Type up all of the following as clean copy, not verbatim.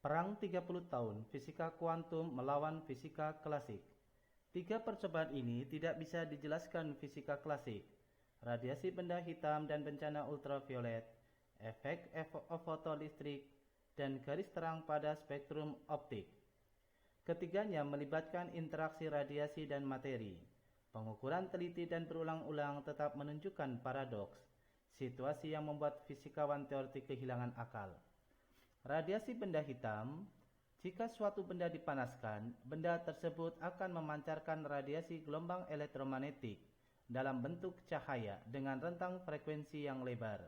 Perang 30 tahun fisika kuantum melawan fisika klasik. Tiga percobaan ini tidak bisa dijelaskan fisika klasik. Radiasi benda hitam dan bencana ultraviolet, efek fotolistrik, dan garis terang pada spektrum optik. Ketiganya melibatkan interaksi radiasi dan materi. Pengukuran teliti dan berulang-ulang tetap menunjukkan paradoks, situasi yang membuat fisikawan teoretik kehilangan akal. Radiasi benda hitam, jika suatu benda dipanaskan, benda tersebut akan memancarkan radiasi gelombang elektromagnetik dalam bentuk cahaya dengan rentang frekuensi yang lebar.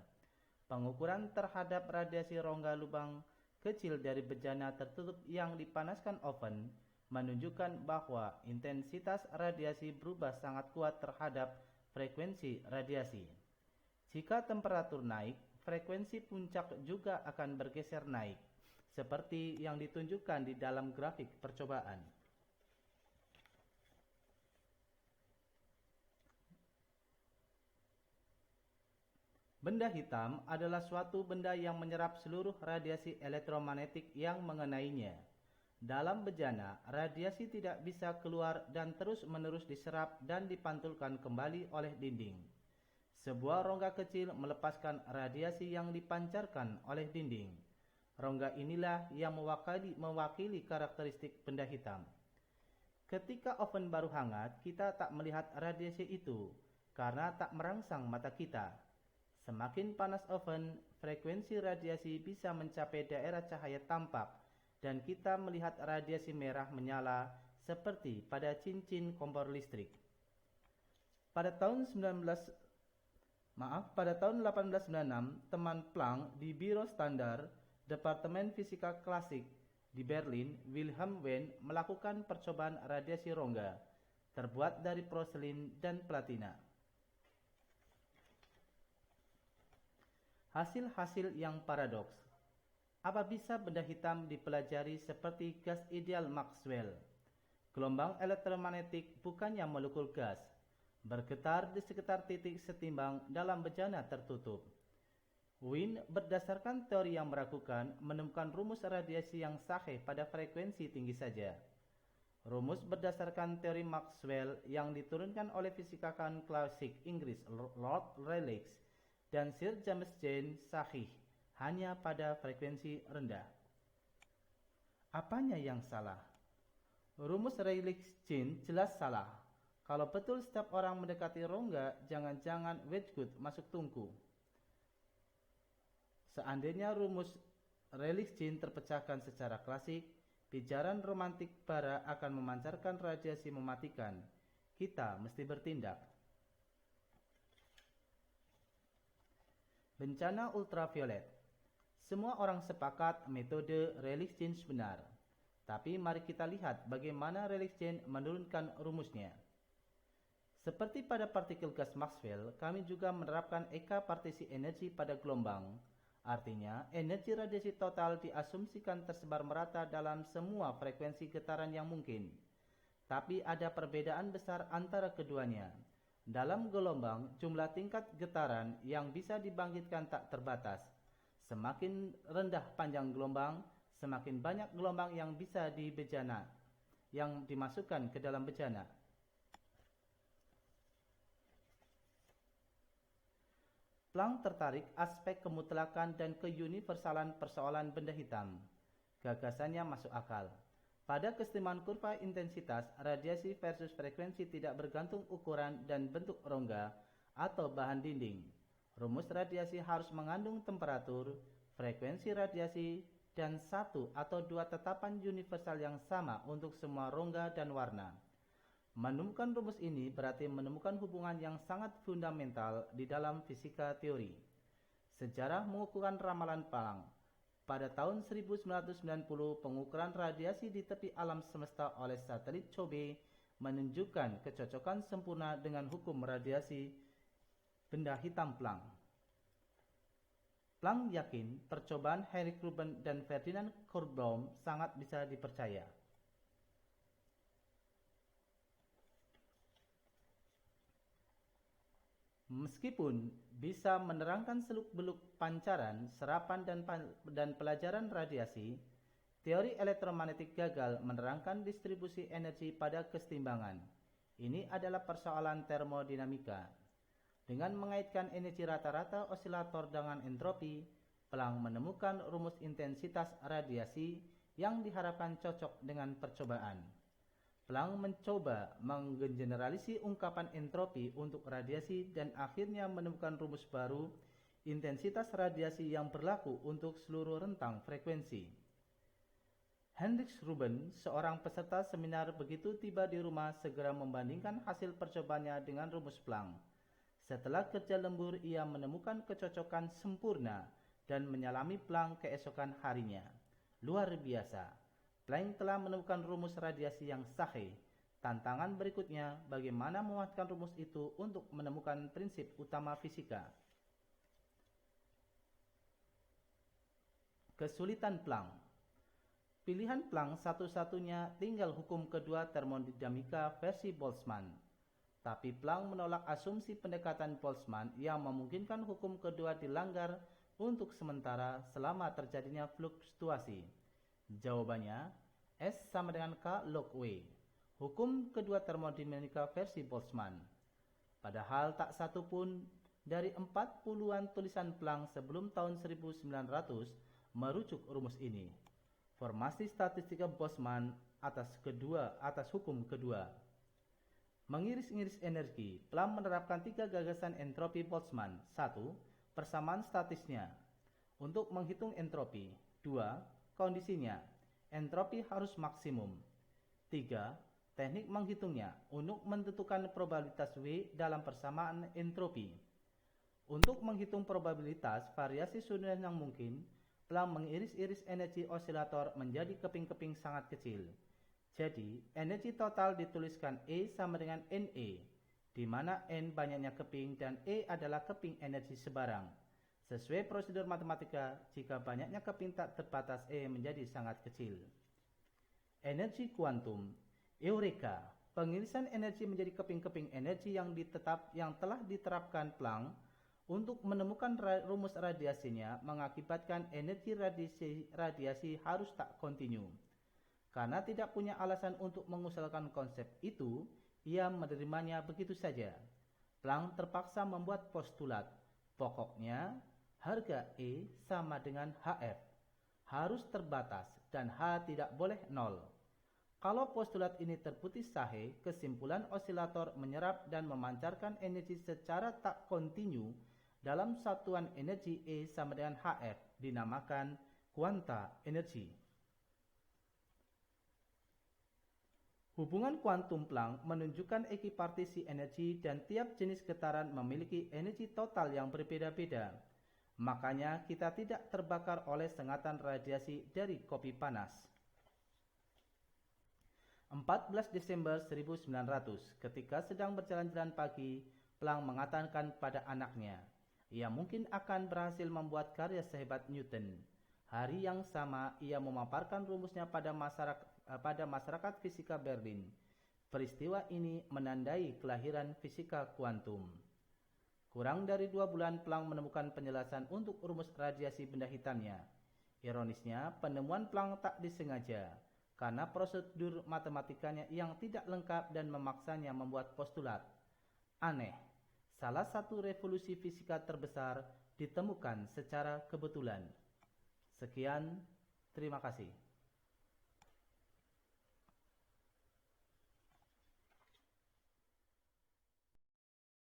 Pengukuran terhadap radiasi rongga lubang kecil dari bejana tertutup yang dipanaskan oven menunjukkan bahwa intensitas radiasi berubah sangat kuat terhadap frekuensi radiasi. Jika temperatur naik, frekuensi puncak juga akan bergeser naik, seperti yang ditunjukkan di dalam grafik percobaan. Benda hitam adalah suatu benda yang menyerap seluruh radiasi elektromagnetik yang mengenainya. Dalam bejana, radiasi tidak bisa keluar dan terus-menerus diserap dan dipantulkan kembali oleh dinding. Sebuah rongga kecil melepaskan radiasi yang dipancarkan oleh dinding. Rongga inilah yang mewakili karakteristik benda hitam. Ketika oven baru hangat, kita tak melihat radiasi itu karena tak merangsang mata kita. Semakin panas oven, frekuensi radiasi bisa mencapai daerah cahaya tampak dan kita melihat radiasi merah menyala seperti pada cincin kompor listrik. Pada tahun 1896, teman Planck di Biro Standar Departemen Fisika Klasik di Berlin, Wilhelm Wien, melakukan percobaan radiasi rongga terbuat dari porselin dan platina. Hasil-hasil yang paradoks. Apa bisa benda hitam dipelajari seperti gas ideal Maxwell? Gelombang elektromagnetik bukannya molekul gas, bergetar di sekitar titik setimbang dalam bejana tertutup. Wien berdasarkan teori yang meragukan menemukan rumus radiasi yang sahih pada frekuensi tinggi saja. Rumus berdasarkan teori Maxwell yang diturunkan oleh fisikawan klasik Inggris Lord Rayleigh dan Sir James Jeans sahih hanya pada frekuensi rendah. Apanya yang salah? Rumus Rayleigh-Jeans jelas salah. Kalau betul setiap orang mendekati rongga, jangan-jangan Wedgwood masuk tungku. Seandainya rumus Rayleigh-Jeans terpecahkan secara klasik, pijaran romantik bara akan memancarkan radiasi mematikan. Kita mesti bertindak. Bencana ultraviolet. Semua orang sepakat metode Rayleigh-Jeans benar. Tapi mari kita lihat bagaimana Rayleigh-Jeans menurunkan rumusnya. Seperti pada partikel gas Maxwell, kami juga menerapkan eka partisi energi pada gelombang. Artinya, energi radiasi total diasumsikan tersebar merata dalam semua frekuensi getaran yang mungkin. Tapi ada perbedaan besar antara keduanya. Dalam gelombang, jumlah tingkat getaran yang bisa dibangkitkan tak terbatas. Semakin rendah panjang gelombang, semakin banyak gelombang yang bisa yang dimasukkan ke dalam bejana. Planck tertarik aspek kemutlakan dan keuniversalan persoalan benda hitam. Gagasannya masuk akal. Pada kesetimbangan kurva intensitas, radiasi versus frekuensi tidak bergantung ukuran dan bentuk rongga atau bahan dinding. Rumus radiasi harus mengandung temperatur, frekuensi radiasi, dan satu atau dua tetapan universal yang sama untuk semua rongga dan warna. Menemukan rumus ini berarti menemukan hubungan yang sangat fundamental di dalam fisika teori. Sejarah mengukuhkan ramalan Planck. Pada tahun 1990, pengukuran radiasi di tepi alam semesta oleh satelit COBE menunjukkan kecocokan sempurna dengan hukum radiasi benda hitam Planck. Planck yakin percobaan Henrik Rubin dan Ferdinand Kornblum sangat bisa dipercaya. Meskipun bisa menerangkan seluk-beluk pancaran, serapan dan pelajaran radiasi, Teori elektromagnetik gagal menerangkan distribusi energi pada kesetimbangan. Ini adalah persoalan termodinamika. Dengan mengaitkan energi rata-rata osilator dengan entropi, Planck menemukan rumus intensitas radiasi yang diharapkan cocok dengan percobaan. Planck mencoba menggeneralisasi ungkapan entropi untuk radiasi dan akhirnya menemukan rumus baru, intensitas radiasi yang berlaku untuk seluruh rentang frekuensi. Heinrich Rubin, seorang peserta seminar, begitu tiba di rumah segera membandingkan hasil percobaannya dengan rumus Planck. Setelah kerja lembur, ia menemukan kecocokan sempurna dan menyalami Planck keesokan harinya. Luar biasa. Planck telah menemukan rumus radiasi yang sahih. Tantangan berikutnya, bagaimana memuatkan rumus itu untuk menemukan prinsip utama fisika. Kesulitan Planck. Pilihan Planck satu-satunya tinggal hukum kedua termodinamika versi Boltzmann. Tapi Planck menolak asumsi pendekatan Boltzmann yang memungkinkan hukum kedua dilanggar untuk sementara selama terjadinya fluktuasi. Jawabannya, S sama dengan K log W. Hukum kedua termodinamika versi Boltzmann. Padahal tak satu pun dari 40-an tulisan Planck sebelum tahun 1900 merujuk rumus ini. Formasi statistika Boltzmann atas hukum kedua. Mengiris-iris energi, Planck menerapkan 3 gagasan entropi Boltzmann. 1. Persamaan statisnya. Untuk menghitung entropi. 2. Kondisinya. Entropi harus maksimum. 3. Teknik menghitungnya untuk menentukan probabilitas W dalam persamaan entropi. Untuk menghitung probabilitas variasi susunan yang mungkin, Planck mengiris-iris energi osilator menjadi keping-keping sangat kecil. Jadi, energi total dituliskan E sama dengan NE, di mana N banyaknya keping dan E adalah keping energi sebarang. Sesuai prosedur matematika, jika banyaknya keping tak terbatas, E menjadi sangat kecil. Energi kuantum. Eureka! Pengirisan energi menjadi keping-keping energi yang telah diterapkan Planck untuk menemukan rumus radiasinya mengakibatkan energi radiasi harus tak kontinu. Karena tidak punya alasan untuk mengusulkan konsep itu, ia menerimanya begitu saja. Planck terpaksa membuat postulat. Pokoknya, harga E sama dengan HF. Harus terbatas dan H tidak boleh nol. Kalau postulat ini terbukti sahih, kesimpulan osilator menyerap dan memancarkan energi secara tak kontinu dalam satuan energi E sama dengan HF, dinamakan kuanta energi. Hubungan kuantum Planck menunjukkan ekipartisi energi dan tiap jenis getaran memiliki energi total yang berbeda-beda. Makanya kita tidak terbakar oleh sengatan radiasi dari kopi panas. 14 Desember 1900, ketika sedang berjalan-jalan pagi, Planck mengatakan pada anaknya, ia mungkin akan berhasil membuat karya sehebat Newton. Hari yang sama, ia memaparkan rumusnya pada masyarakat fisika Berlin. Peristiwa ini menandai kelahiran fisika kuantum. Kurang dari 2 bulan, Planck menemukan penjelasan untuk rumus radiasi benda hitamnya. Ironisnya, penemuan Planck tak disengaja, karena prosedur matematikanya yang tidak lengkap dan memaksanya membuat postulat. Aneh. Salah satu revolusi fisika terbesar ditemukan secara kebetulan. Sekian, terima kasih.